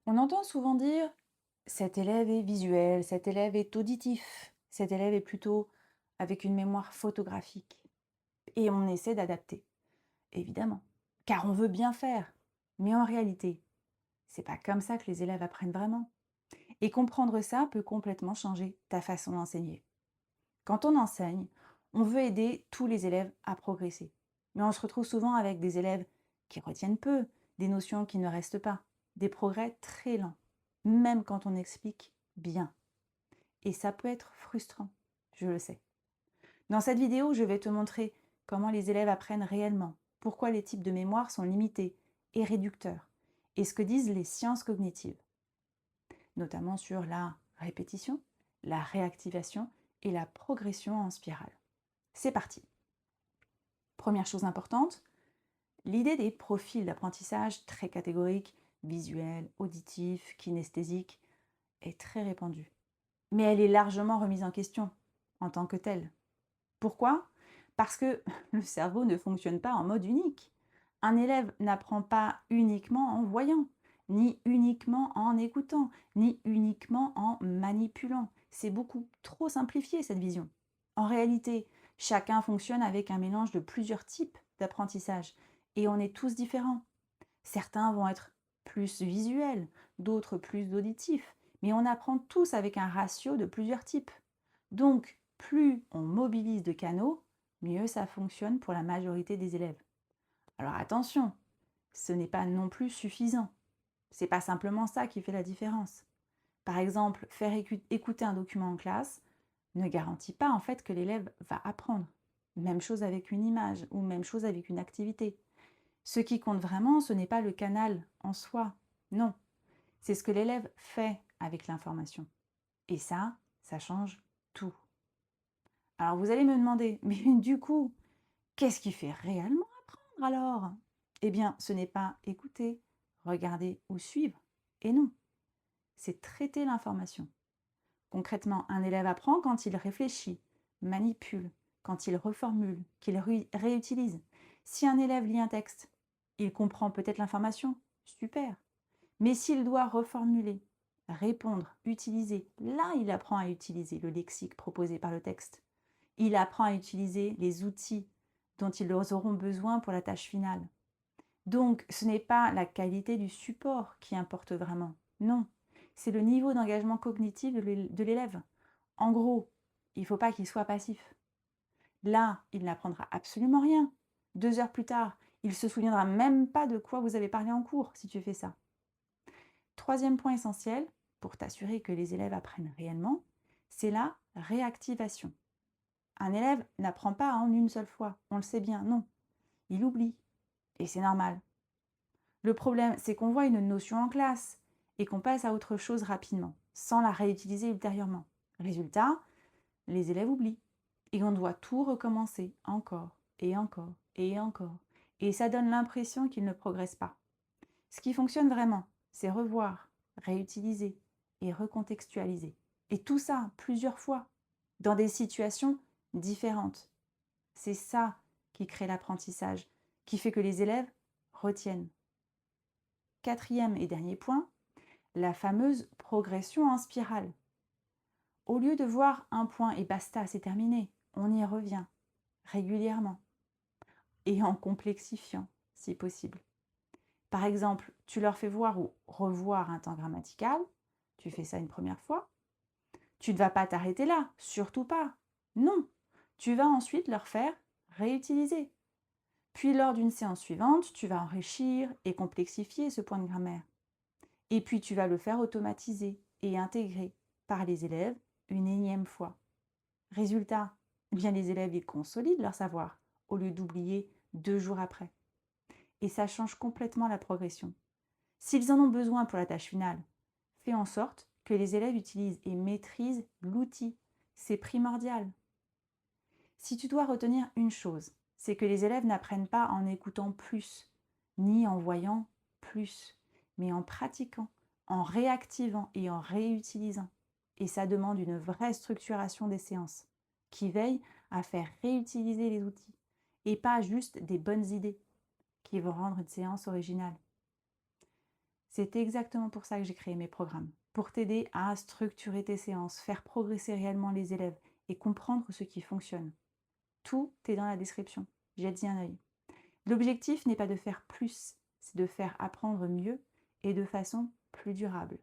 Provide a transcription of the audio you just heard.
On entend souvent dire: «Cet élève est visuel, cet élève est auditif, cet élève est plutôt avec une mémoire photographique» et on essaie d'adapter, évidemment, car on veut bien faire. Mais en réalité, c'est pas comme ça que les élèves apprennent vraiment. Et comprendre ça peut complètement changer ta façon d'enseigner. Quand on enseigne, on veut aider tous les élèves à progresser. Mais on se retrouve souvent avec des élèves qui retiennent peu, des notions qui ne restent pas, des progrès très lents, même quand on explique bien. Et ça peut être frustrant, je le sais. Dans cette vidéo, je vais te montrer comment les élèves apprennent réellement, pourquoi les types de mémoire sont limités et réducteurs, et ce que disent les sciences cognitives, notamment sur la répétition, la réactivation et la progression en spirale. C'est parti. Première chose importante, l'idée des profils d'apprentissage très catégoriques, visuels, auditifs, kinesthésiques, est très répandue. Mais elle est largement remise en question en tant que telle. Pourquoi? Parce que le cerveau ne fonctionne pas en mode unique. Un élève n'apprend pas uniquement en voyant, ni uniquement en écoutant, ni uniquement en manipulant. C'est beaucoup trop simplifié cette vision. En réalité, chacun fonctionne avec un mélange de plusieurs types d'apprentissage et on est tous différents. Certains vont être plus visuels, d'autres plus auditifs, mais on apprend tous avec un ratio de plusieurs types. Donc, plus on mobilise de canaux, mieux ça fonctionne pour la majorité des élèves. Alors attention, ce n'est pas non plus suffisant. C'est pas simplement ça qui fait la différence. Par exemple, faire écouter un document en classe ne garantit pas en fait que l'élève va apprendre. Même chose avec une image ou même chose avec une activité. Ce qui compte vraiment, ce n'est pas le canal en soi. Non, c'est ce que l'élève fait avec l'information. Et ça change tout. Alors vous allez me demander, mais du coup, qu'est-ce qui fait réellement apprendre alors? Eh bien, ce n'est pas écouter, regarder ou suivre. Et non, c'est traiter l'information. Concrètement, un élève apprend quand il réfléchit, manipule, quand il reformule, qu'il réutilise. Si un élève lit un texte, il comprend peut-être l'information, super. Mais s'il doit reformuler, répondre, utiliser, là il apprend à utiliser le lexique proposé par le texte. Il apprend à utiliser les outils dont ils auront besoin pour la tâche finale. Donc, ce n'est pas la qualité du support qui importe vraiment. Non, c'est le niveau d'engagement cognitif de l'élève. En gros, il ne faut pas qu'il soit passif. Là, il n'apprendra absolument rien. 2 heures plus tard, il ne se souviendra même pas de quoi vous avez parlé en cours si tu fais ça. Troisième point essentiel, pour t'assurer que les élèves apprennent réellement, c'est la réactivation. Un élève n'apprend pas en une seule fois, on le sait bien, non. Il oublie, et c'est normal. Le problème, c'est qu'on voit une notion en classe et qu'on passe à autre chose rapidement, sans la réutiliser ultérieurement. Résultat, les élèves oublient. Et on doit tout recommencer encore et encore et encore. Et ça donne l'impression qu'ils ne progressent pas. Ce qui fonctionne vraiment, c'est revoir, réutiliser et recontextualiser. Et tout ça plusieurs fois, dans des situations différentes. C'est ça qui crée l'apprentissage, qui fait que les élèves retiennent. Quatrième et dernier point, la fameuse progression en spirale. Au lieu de voir un point et basta, c'est terminé, on y revient régulièrement et en complexifiant si possible. Par exemple, tu leur fais voir ou revoir un temps grammatical, tu fais ça une première fois, tu ne vas pas t'arrêter là, surtout pas. Non, tu vas ensuite leur faire réutiliser. Puis lors d'une séance suivante, tu vas enrichir et complexifier ce point de grammaire. Et puis tu vas le faire automatiser et intégrer par les élèves une énième fois. Résultat, eh bien les élèves ils consolident leur savoir au lieu d'oublier 2 jours après. Et ça change complètement la progression. S'ils en ont besoin pour la tâche finale, fais en sorte que les élèves utilisent et maîtrisent l'outil. C'est primordial. Si tu dois retenir une chose, c'est que les élèves n'apprennent pas en écoutant plus, ni en voyant plus, mais en pratiquant, en réactivant et en réutilisant. Et ça demande une vraie structuration des séances, qui veille à faire réutiliser les outils, et pas juste des bonnes idées qui vont rendre une séance originale. C'est exactement pour ça que j'ai créé mes programmes, pour t'aider à structurer tes séances, faire progresser réellement les élèves et comprendre ce qui fonctionne. Tout est dans la description. Jette-y un œil. L'objectif n'est pas de faire plus, c'est de faire apprendre mieux et de façon plus durable.